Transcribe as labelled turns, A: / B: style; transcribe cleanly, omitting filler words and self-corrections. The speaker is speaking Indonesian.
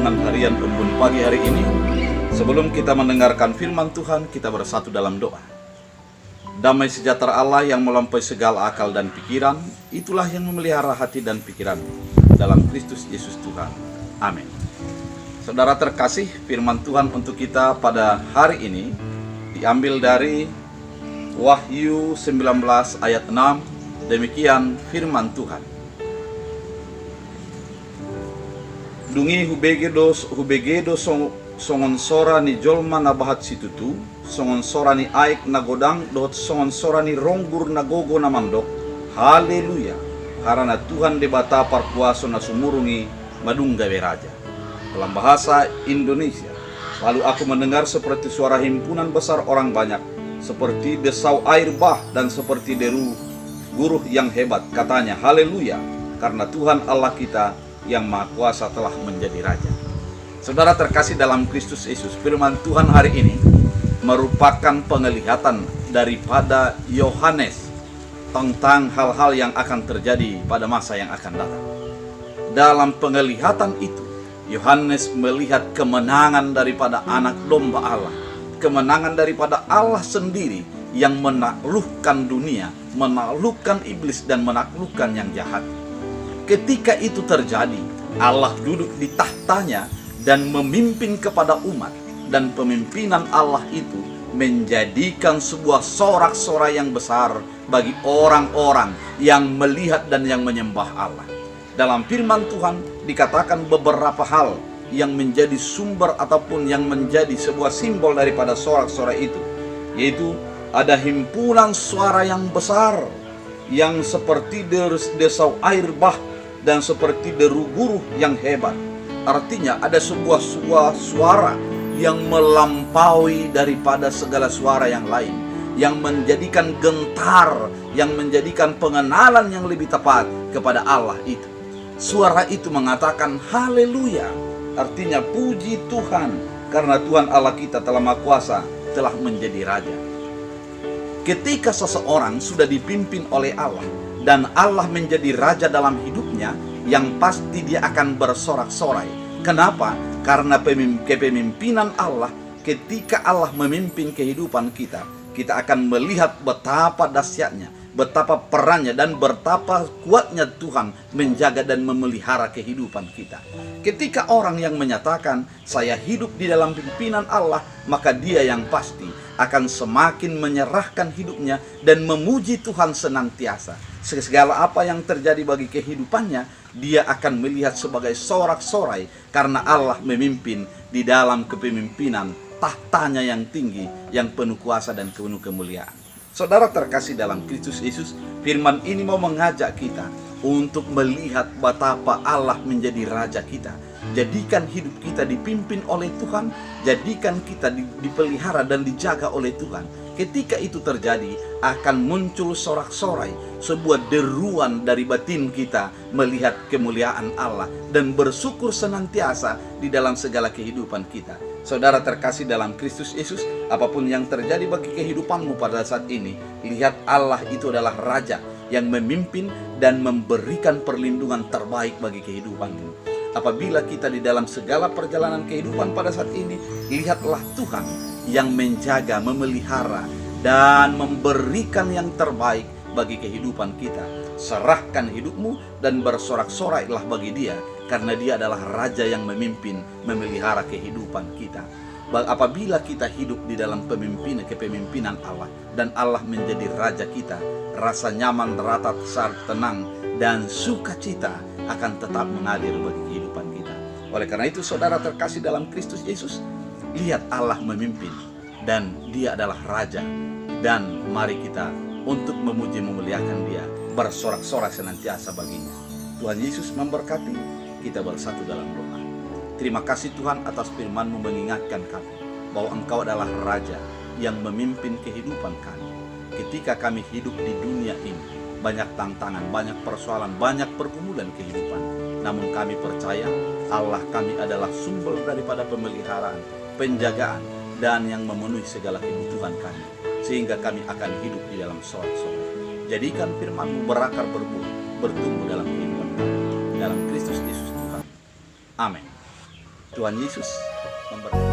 A: Renungan Harian Embun pagi hari ini. Sebelum kita mendengarkan firman Tuhan, kita bersatu dalam doa. Damai sejahtera Allah yang melampaui segala akal dan pikiran, itulah yang memelihara hati dan pikiran dalam Kristus Yesus Tuhan. Amin. Saudara terkasih, firman Tuhan untuk kita pada hari ini diambil dari Wahyu 19 ayat 6. Demikian firman Tuhan. Dungi hubegedo songon sora ni jolma na bahat situtu, songon sora ni aik na godang dot songon sora ni ronggur na gogo na mandok. Haleluya, karena Tuhan de bata parpuaso na sumurungi madunggawe raja. Dalam bahasa Indonesia, lalu aku mendengar seperti suara himpunan besar orang banyak, seperti desau air bah dan seperti deru guruh yang hebat. Katanya, haleluya, karena Tuhan Allah kita yang Maha Kuasa telah menjadi Raja. Saudara terkasih dalam Kristus Yesus, firman Tuhan hari ini merupakan penglihatan daripada Yohanes tentang hal-hal yang akan terjadi pada masa yang akan datang. Dalam penglihatan itu, Yohanes melihat kemenangan daripada anak domba Allah, kemenangan daripada Allah sendiri yang menaklukkan dunia, menaklukkan iblis dan menaklukkan yang jahat. Ketika itu terjadi, Allah duduk di tahtanya dan memimpin kepada umat, dan pemimpinan Allah itu menjadikan sebuah sorak-sorai yang besar bagi orang-orang yang melihat dan yang menyembah Allah. Dalam firman Tuhan dikatakan beberapa hal yang menjadi sumber ataupun yang menjadi sebuah simbol daripada sorak-sorai itu, yaitu ada himpunan suara yang besar yang seperti desau air bah dan seperti deru guruh yang hebat. Artinya ada sebuah suara yang melampaui daripada segala suara yang lain, yang menjadikan gentar, yang menjadikan pengenalan yang lebih tepat kepada Allah itu. Suara itu mengatakan haleluya, artinya puji Tuhan, karena Tuhan Allah kita telah Maha Kuasa, telah menjadi Raja. Ketika seseorang sudah dipimpin oleh Allah dan Allah menjadi Raja dalam hidupnya, yang pasti dia akan bersorak-sorai. Kenapa? Karena kepemimpinan Allah, ketika Allah memimpin kehidupan kita, kita akan melihat betapa dahsyatnya, betapa perannya, dan betapa kuatnya Tuhan menjaga dan memelihara kehidupan kita. Ketika orang yang menyatakan saya hidup di dalam pimpinan Allah, maka dia yang pasti akan semakin menyerahkan hidupnya dan memuji Tuhan senantiasa. Segala apa yang terjadi bagi kehidupannya, dia akan melihat sebagai sorak-sorai karena Allah memimpin di dalam kepemimpinan tahtanya yang tinggi, yang penuh kuasa dan penuh kemuliaan. Saudara terkasih dalam Kristus Yesus, firman ini mau mengajak kita untuk melihat betapa Allah menjadi Raja kita. Jadikan hidup kita dipimpin oleh Tuhan, jadikan kita dipelihara dan dijaga oleh Tuhan. Ketika itu terjadi, akan muncul sorak-sorai, sebuah deruan dari batin kita melihat kemuliaan Allah dan bersyukur senantiasa di dalam segala kehidupan kita. Saudara terkasih dalam Kristus Yesus, apapun yang terjadi bagi kehidupanmu pada saat ini, lihat Allah itu adalah Raja yang memimpin dan memberikan perlindungan terbaik bagi kehidupanmu. Apabila kita di dalam segala perjalanan kehidupan pada saat ini, lihatlah Tuhan yang menjaga, memelihara, dan memberikan yang terbaik bagi kehidupan kita. Serahkan hidupmu dan bersorak-sorailah bagi Dia, karena Dia adalah Raja yang memimpin, memelihara kehidupan kita. Apabila kita hidup di dalam kepemimpinan Allah dan Allah menjadi Raja kita, rasa nyaman, rata, tenang, dan sukacita akan tetap mengalir bagi kehidupan kita. Oleh karena itu, saudara terkasih dalam Kristus Yesus, lihat Allah memimpin dan Dia adalah Raja, dan mari kita untuk memuji memuliakan Dia, bersorak-sorai senantiasa baginya. Tuhan Yesus memberkati. Kita bersatu dalam doa. Terima kasih Tuhan atas firman-Mu mengingatkan kami bahwa Engkau adalah Raja yang memimpin kehidupan kami. Ketika kami hidup di dunia ini, banyak tantangan, banyak persoalan, banyak pergumulan kehidupan. Namun kami percaya Allah kami adalah sumber daripada pemeliharaan, penjagaan, dan yang memenuhi segala kebutuhan kami, sehingga kami akan hidup di dalam sorak-sorai. Jadikan firman-Mu berakar bertumbuh dalam kehidupan kami. Dalam Kristus Yesus Tuhan. Amin. Tuhan Yesus memberkati.